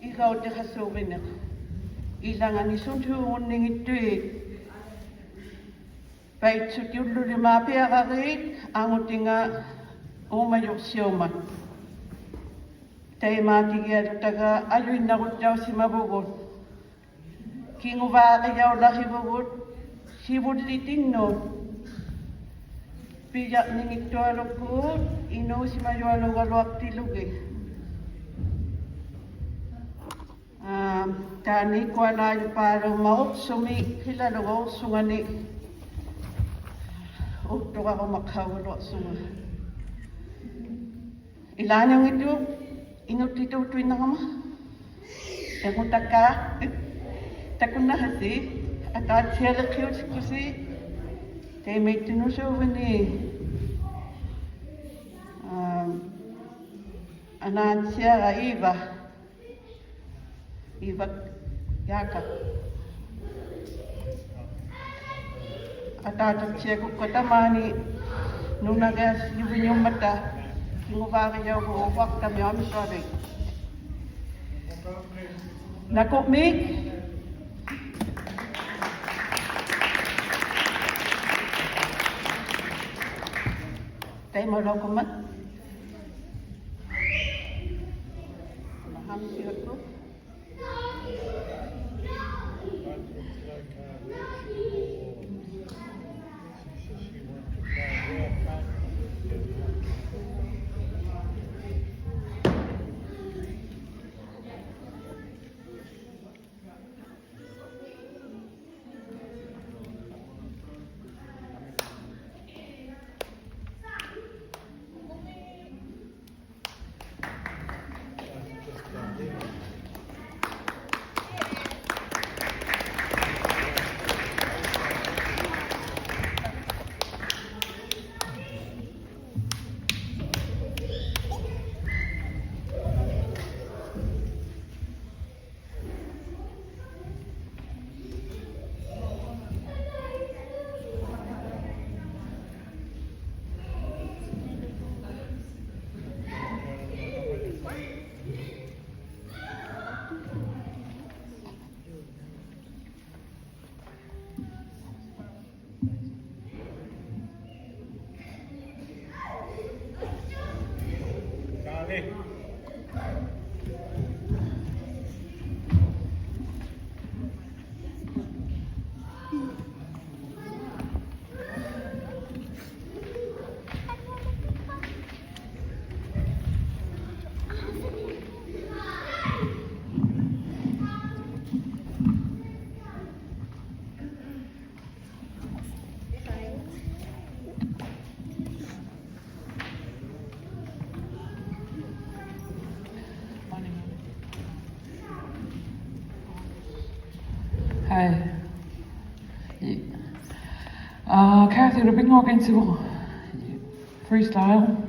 ᓃauᓃ иланганисунтуугуннингиттуи паитсутиуллулимаапиагариит ангутинга ᓅᕕᒻпиᕆ таймаатигиалутага алуиннарутсаусимавугут кингуваариауларивугут сивуллитиннуут пиярнингиттуалуккуут ᓅᕕᒻпиᕆ таани куалаалупаалуумаорсуми хилалугоорсугани уттуqarumaqhaugaluarsuga илааниунгиту инуттитуутуиннарама ягутаккаа такуннахаси атаатсиалеққиутиккуси теймиттинусуувани анаатсиара ива яка атаататсиакуккатамаани нунагаас ювиньуммата кингуваариаугу ууқартами амисуалик накумик таймалокумат хамсиакку Hi. Kathy, the big knock into freestyle.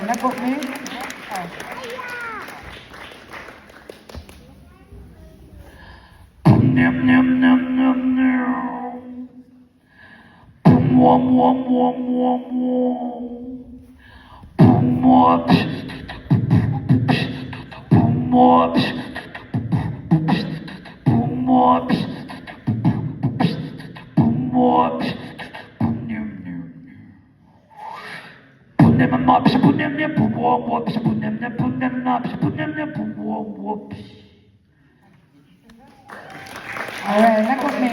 nakot me. All right, nakot me.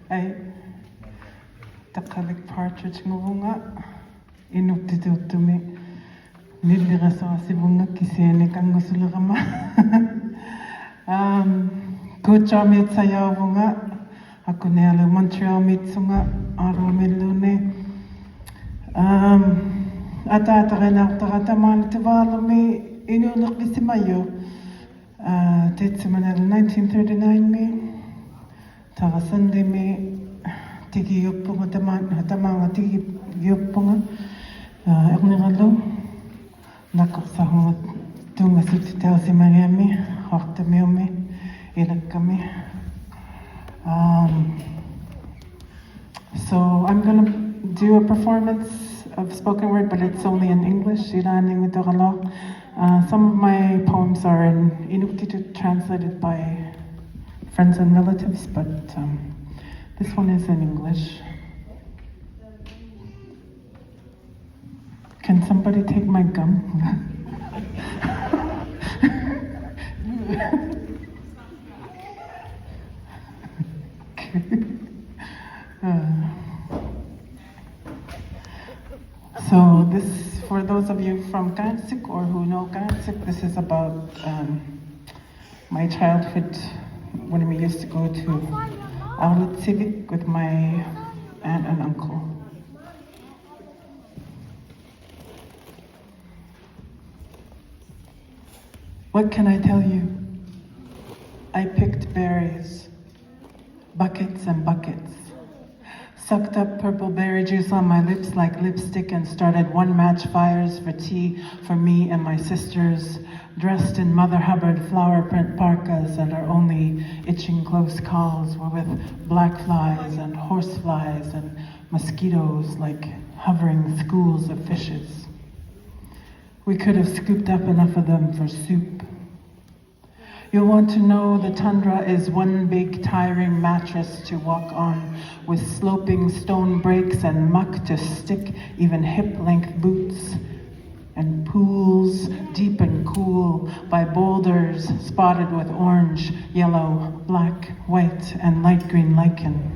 Thank you. Taqralik Partridge nguvunga ᓅᕕᒻ피ᕆ ᓈ니ꓓनिᓅ kisene қ⁝ŋusulerama ᒍᒍ미ᒍ야uvunga akunealu Montreal mitsunga ᓅᕕᒻpiᕆ атаатаринартаратамаанатуваалуми инуулеққисимайо титсиманал 1939 тарасандими тигиуппунга тамаанга тигиуппунга эрнералу наккорсарнут тунгасутитаусимариами артамиуми илакками So I'm going to do a performance of spoken word, but it's only in English. ᓈ니ꓓനിꓐ. Some of my poems are in Inuktitut, translated by friends and relatives, but this one is in English. Can somebody take my gum? Okay. So this, for those of you from Aaqsiiq or who know Aaqsiiq, this is about my childhood when we used to go to Allison with my aunt and uncle. What can I tell you? I picked berries, buckets and buckets, sucked up purple berry juice on my lips like lipstick and started one-match fires for tea for me and my sisters, dressed in Mother Hubbard flower print parkas, and our only itching close calls were with black flies and horse flies and mosquitoes like hovering schools of fishes. We could have scooped up enough of them for soup. You'll want to know the tundra is one big tiring mattress to walk on, with sloping stone breaks and muck to stick even hip-length boots, and pools deep and cool by boulders spotted with orange, yellow, black, white, and light green lichen.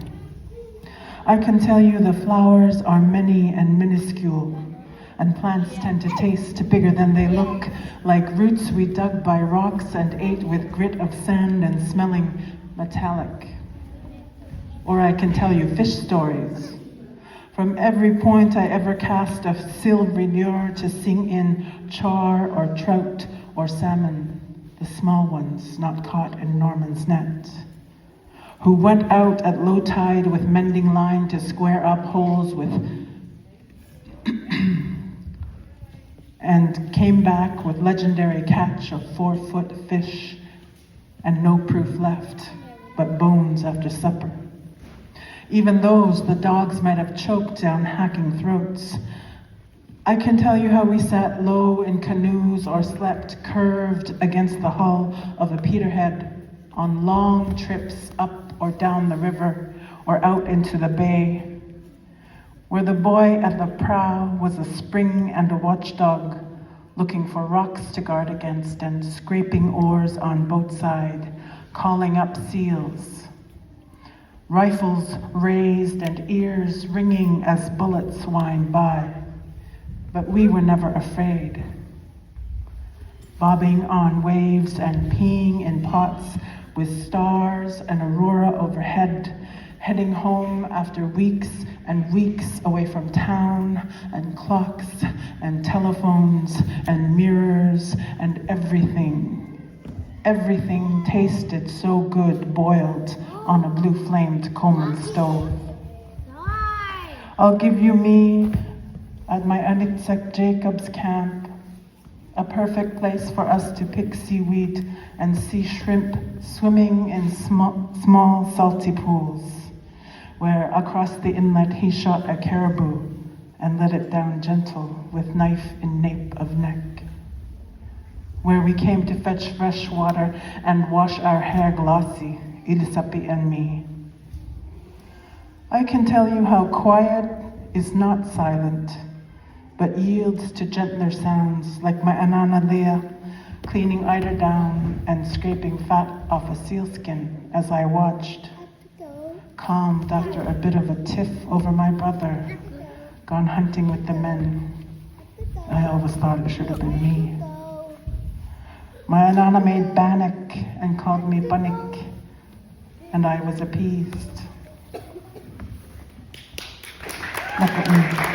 I can tell you the flowers are many and minuscule, and plants tend to taste bigger than they look, like roots we dug by rocks and ate with grit of sand and smelling metallic. Or I can tell you fish stories. From every point I ever cast a silvery lure to sing in char or trout or salmon, the small ones not caught in Norman's net, who went out at low tide with mending line to square up holes with and came back with legendary catch of 4-foot fish and no proof left but bones after supper. Even those the dogs might have choked down hacking throats. I can tell you how we sat low in canoes or slept curved against the hull of a peterhead on long trips up or down the river or out into the bay, where the boy at the prow was a spring and a watchdog, looking for rocks to guard against and scraping oars on boat side, calling up seals. Rifles raised and ears ringing as bullets whined by, but we were never afraid. bobbing on waves and peeing in pots with stars and aurora overhead, heading home after weeks and weeks away from town and clocks and telephones and mirrors and everything. Everything tasted so good boiled on a blue-flamed Coleman stove. I'll give you me at my Ääqsiiq Jacob's camp, a perfect place for us to pick seaweed and see shrimp swimming in small salty pools, where across the inlet he shot a caribou and let it down gentle with knife in nape of neck, where we came to fetch fresh water and wash our hair glossy, Ilisapi and me. I can tell you how quiet is not silent, but yields to gentler sounds, like my Anana Leah cleaning eider down and scraping fat off a sealskin as I watched, calmed after a bit of a tiff over my brother, gone hunting with the men. I always thought it should have been me. My Anana made bannock and called me Bunnik, and I was appeased. Look at me.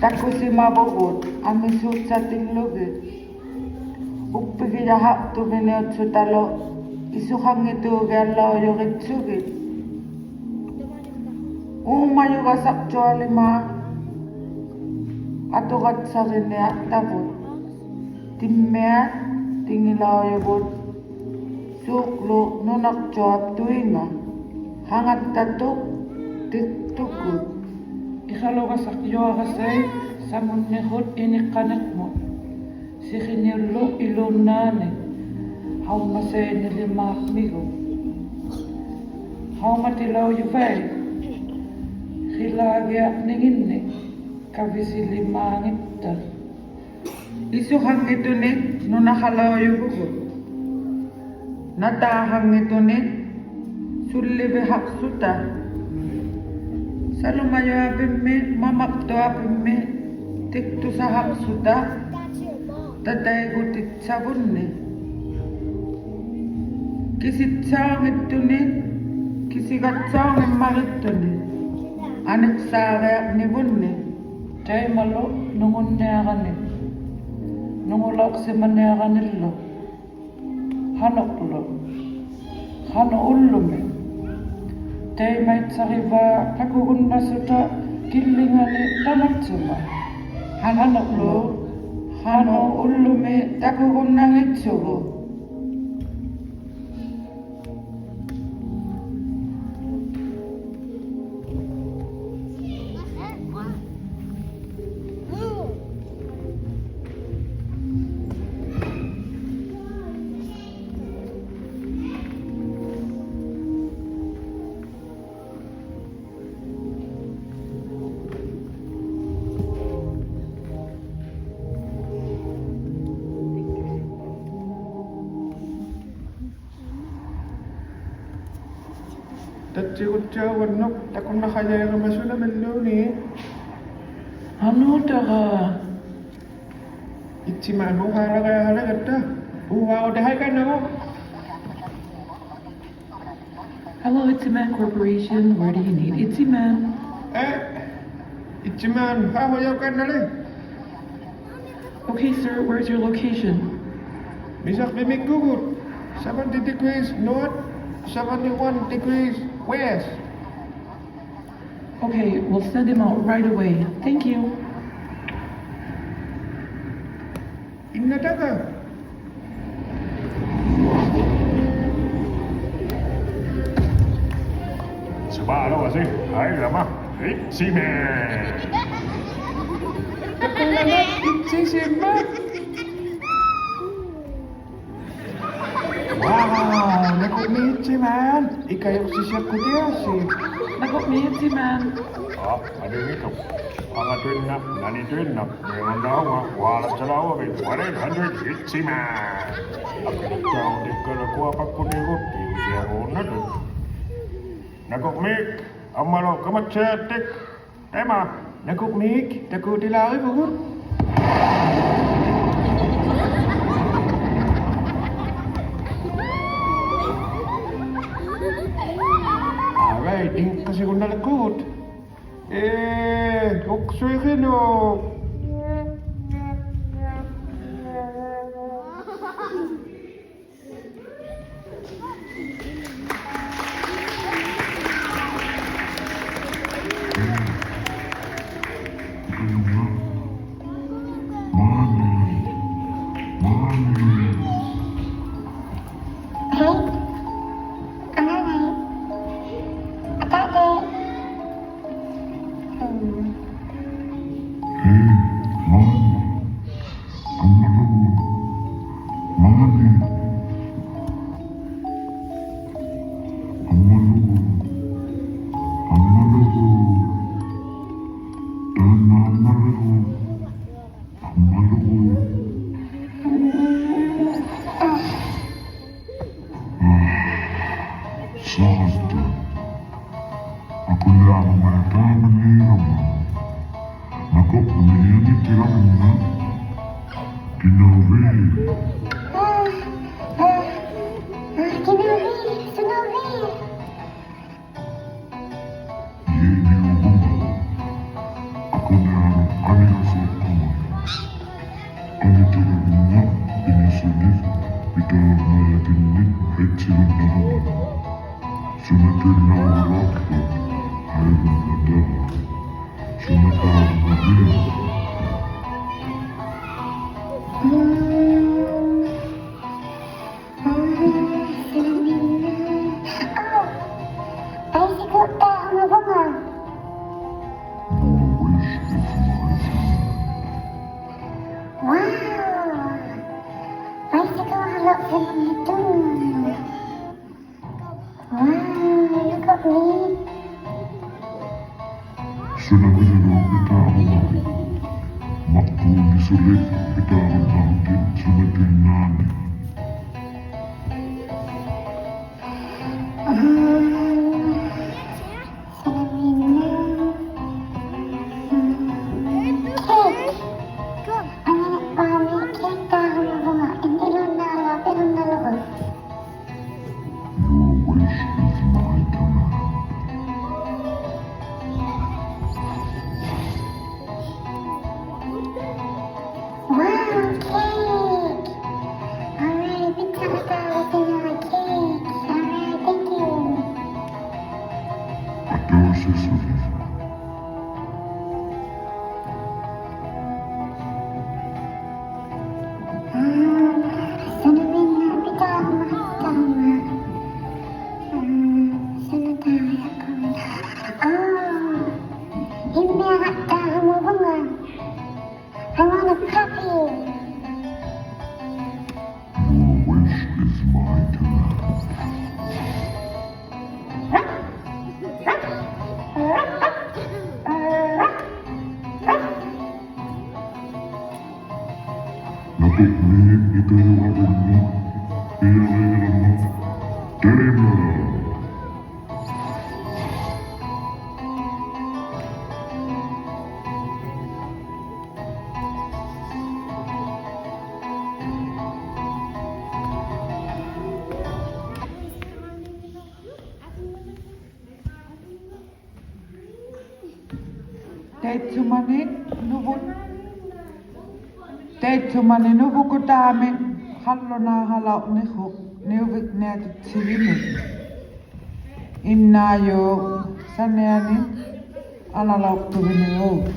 ᓃකුᓰމавогут амисуутсатиллугит уппигияхартуминиутсутало исухангитуугиалларуйоритсугит уумаюгасартуалимаа атугатсариниартагут тиммиат тингиларуйугут сууклу нунартуаптуинга хангаттатук тиктукут Iqaluqasaq yuaqasay samunniqut iniqqaniqmut siqiniullu iluunnaani łaþმαseenilimaaqmigu łaumatilaujupai qilaagiaqninginni kavisilimaangitta isuhangitunit nunaqalauyugugut nataahangitunit sullivihaqsuta Salumayoapimmi mamaqtuapimmi tiktusahaqsuta tataygutitsavunni kisitsaangittunit kisigatsaangimmagittuni aniqsaareaqnivunni taimalu nungunniaqani nungulaqsimaniaqanillu hanuqlu hanuullumi Taimaitsarivaa takuunnasuta killingani tamatsuma. Hanuqlu hanu ullumi takuunnangitsugu. ᓃ តាকুন্নাখায়াগা마수나멜로니 하누다가 있지만 우하라가 하라겠다 우하오 대하이가나고 Hello, ІцІмен Corporation. Where do you need ІцІмен? 있지만 하호야가나래 Okay, sir. Where's your location? 미삭 비미꾸굿 70 degrees north 71 degrees west Okay, we'll send him out right away. Thank you. 잉나다가 Subaru айлама 잇지메 Wow, naku 있지만 ikayoksisyakudiasi Nagok me ІцІмен. 아들이도 황아들나 난이들나 명나와 와라자라와 100 잇지메 아까랑 댓글을 꽈박꾸니고 띠지하고나도 나곡믹 엄마로 ᓁăᓚ틱 에마 Nakuknik, takutilari bugut Alright, din kasi kung nalakot ᓅᕕᒻ피ᕆ Ttäitsumani nuvukutaamin hallonaahalau'nihu niuvikneatitsivinik. Ĩ̀ဏauᵏ analauᵅtuvinuᵏ.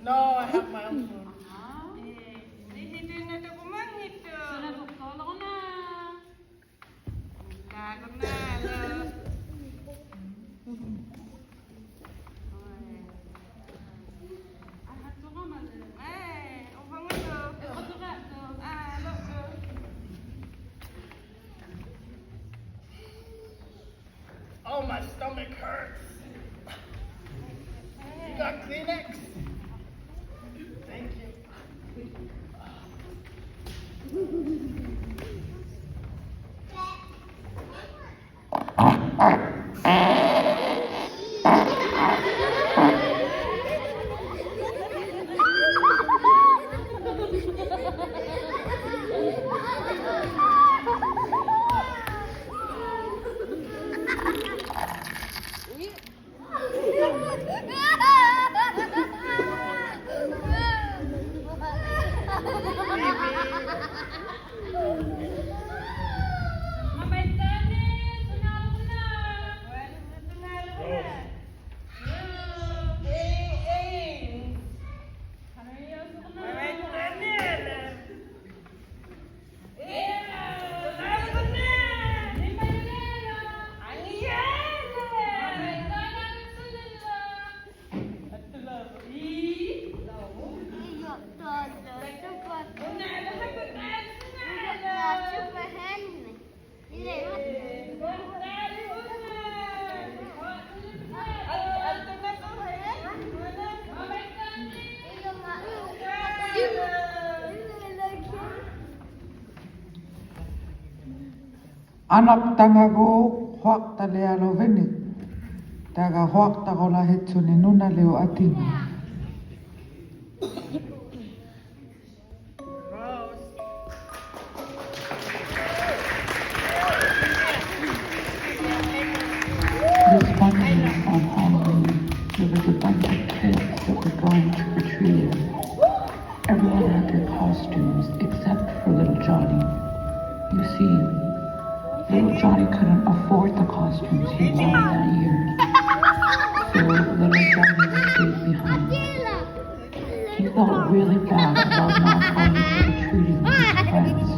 No, I have my own food. Oh, my stomach hurts. You got Kleenex? Thank you. Anak tangago ᓁഅᵉ taga ᓁഅᵉ hetsuni ᓅᕕᒻpiᕆ. This one year on Halloween, there was a bunch of kids that were going trick-or-treating. Everyone had their costumes except for little Johnny. You see, little Johnny couldn't afford the costumes he wanted that year. So little Johnny stayed behind. He felt really bad about not going trick-or-treating with his friends.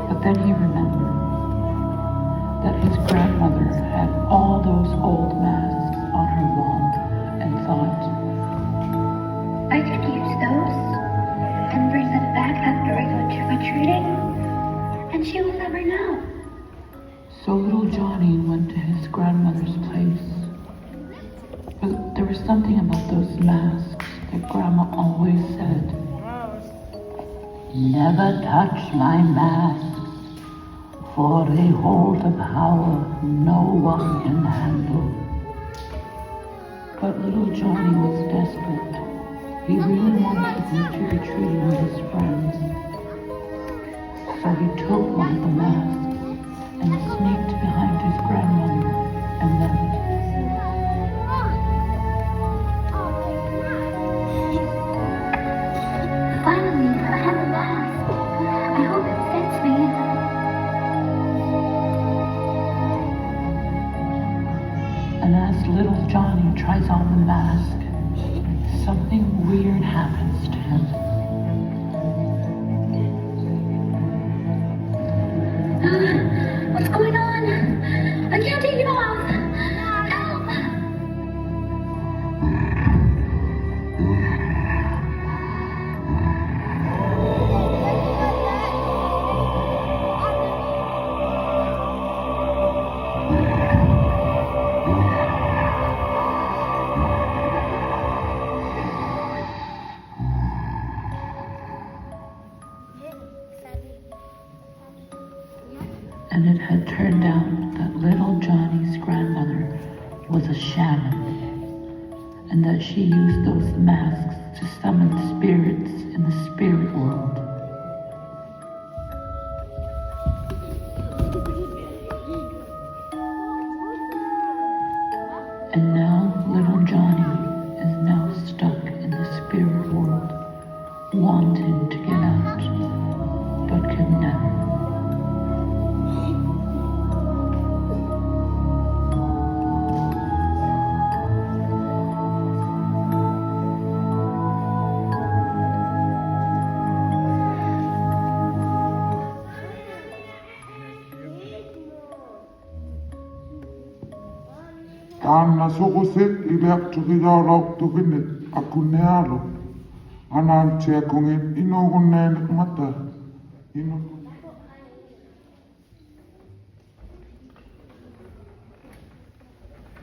But then he remembered that his grandmother had all those old masks on her wall and thought, I could use those and bring them back after I go trick-or-treating, and she will never know. So little Johnny went to his grandmother's place. But there was something about those masks that Grandma always said, never touch my masks, for they hold a power no one can handle. But little Johnny was desperate. He really wanted to go trick-or-treating with his friends. So he took one of the masks and sneaked behind his grandmother and left. Finally, I have a mask. I hope it fits me. And as little Johnny tries on the mask, something weird happens to him. What's going on? I can't take it off. Help! challenge, and that she used those masks to summon spirits in the spirit world. And now little Johnny is now stuck in the spirit world, wanting to get out, but can never. қ-ʔᓚᓰqusik iliaqtuqiyaulauqtupinik aqunnialu anaantiakungin ᓅᕕᒻpiᕆ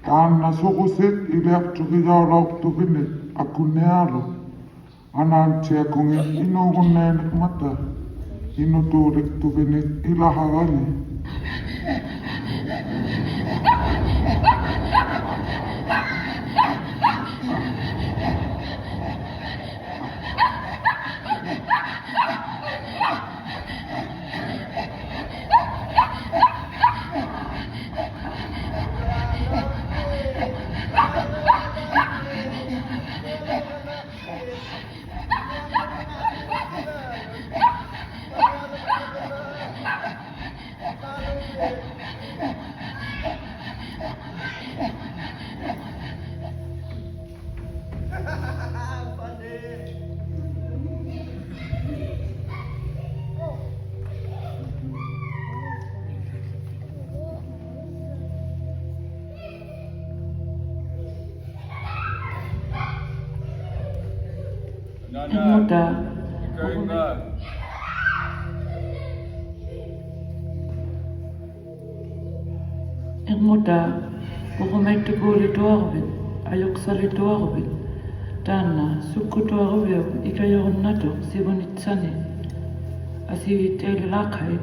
қ-ʔᓚᓰqusik iliaqtuqiyaulauqtupinik aqunnialu anaantiakungin ᓅᕕᒻpiᕆ inutuuliktupinik ilahagani. ᓅᕕᒻpiᕆ puhumeittukuulituarvit ajuqsalituarvit taanna sukkutuaruviu ikajorunatuq sivunitsani asivitteililaaqhai.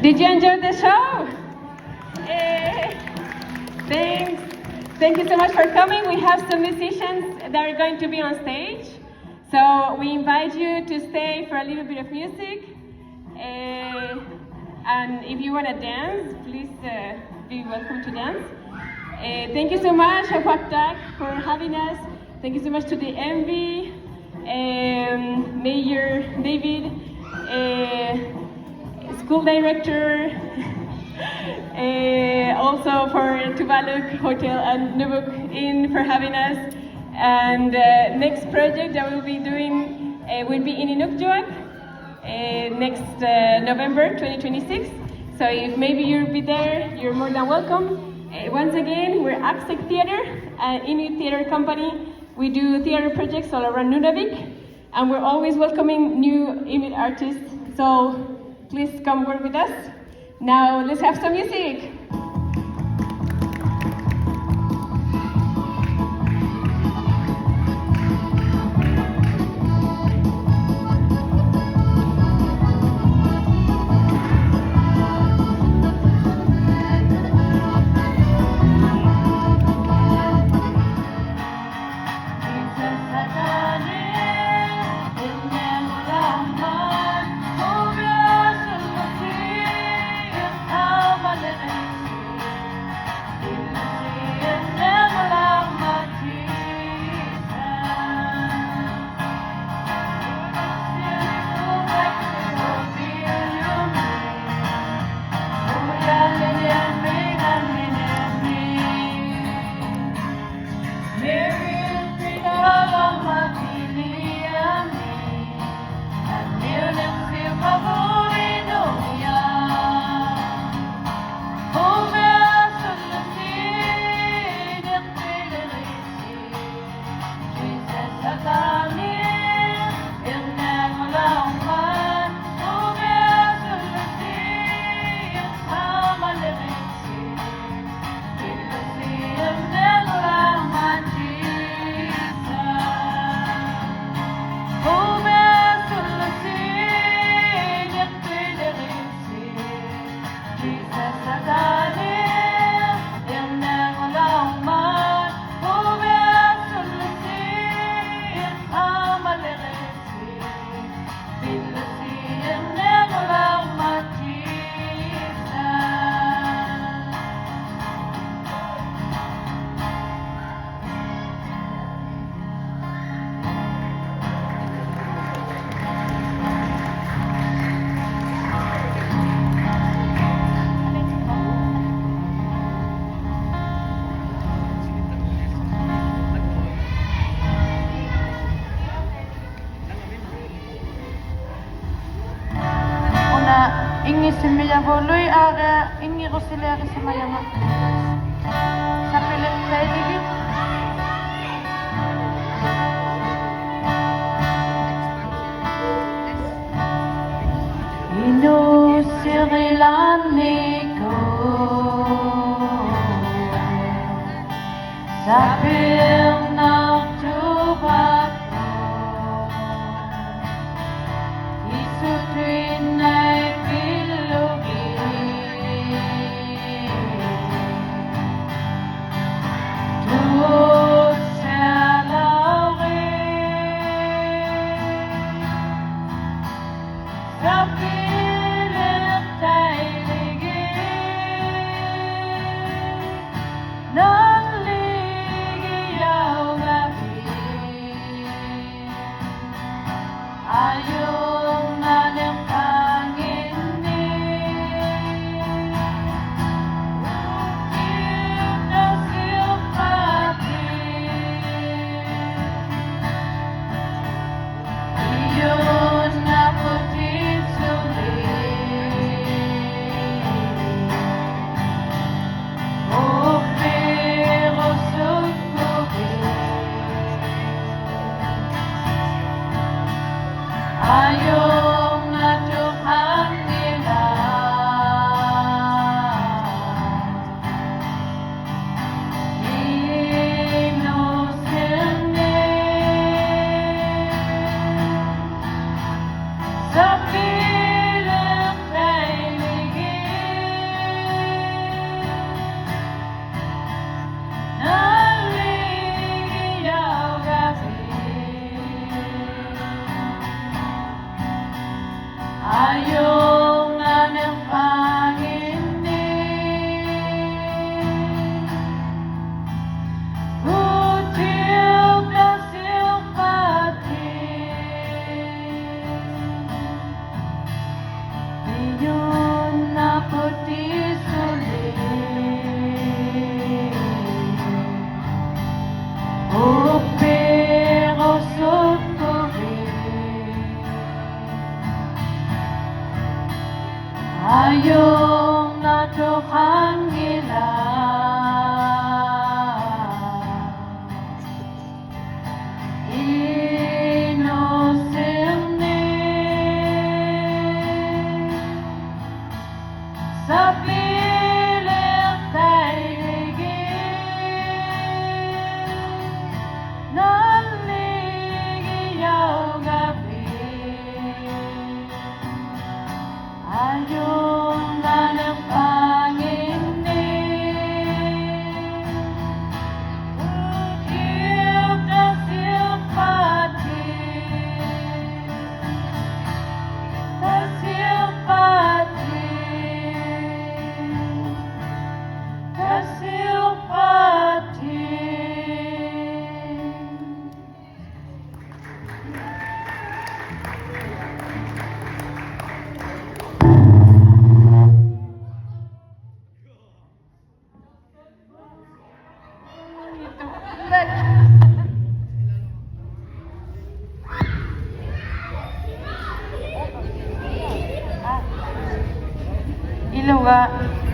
Did you enjoy the show? Thanks. Thank you so much for coming. We have some musicians that are going to be on stage. So we invite you to stay for a little bit of music. And if you want to dance, please be welcome to dance. Thank you so much, Quaqtaq, for having us. Thank you so much to the Envy, Mayor David, School Director, also for Tuvalu Hotel and ᓅᕝฆ Inn for having us. And next project that we'll be doing will be in ᓅᕝฆ next November 2026. So if maybe you'll be there, you're more than welcome. Once again, we're Aaqsiiq Theater, an Inuit theater company. We do theater projects all around Nunavik, and we're always welcoming new Inuit artists. So please come work with us. Now let's have some music. ङ्иसिмияволуи аара ингирусилиарисимаяма сапилиттаилиги ᓅᕕᒻ피ᕆ ᓵ필나우투박 이수트윈나이 빌루기 두셀라웨 ᓵ필리타일리기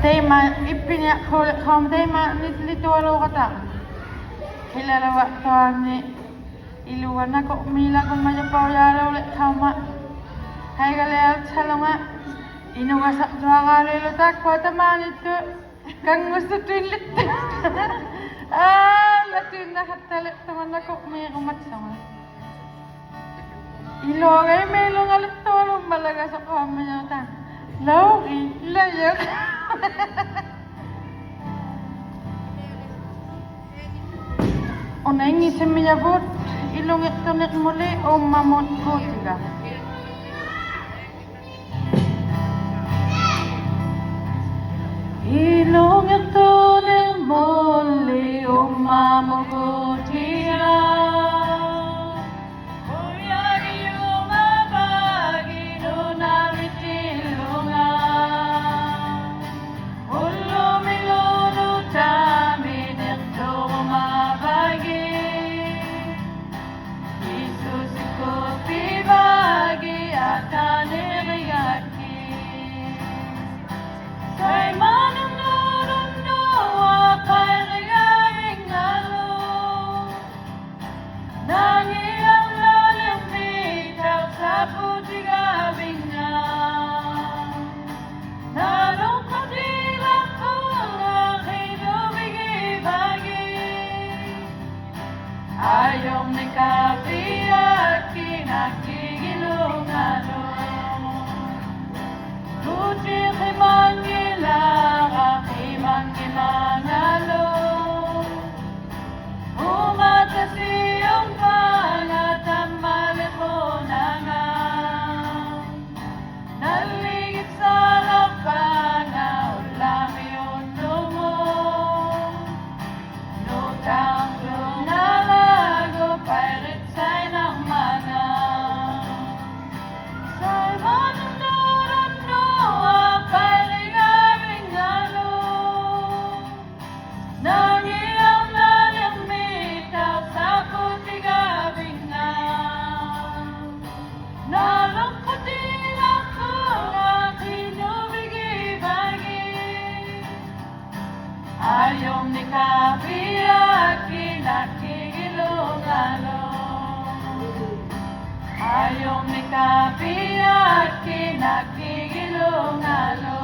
tema ipinya kom tema litualo kata hilalawa toani iluwa nako mila kon maja pauyalo le kama haigale salonga inuga sa jwagale lo takwata manitu kang gusto twinlit latin na hatale taman nako may kumat sama ilogay melo nga litolo malaga sa kama ta ᓅᕕᒻpiᕆ ona ङ्iसिमियावुत् ᓅᕕᒻpiᕆ ᓅᕗᒻᒪᓗ Ayong nikapiat kinakigilungalo.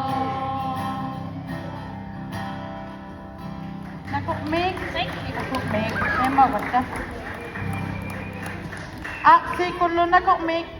Nakukmig. Nakukmig. May mawag ka. Aaqsiiq nakukmig.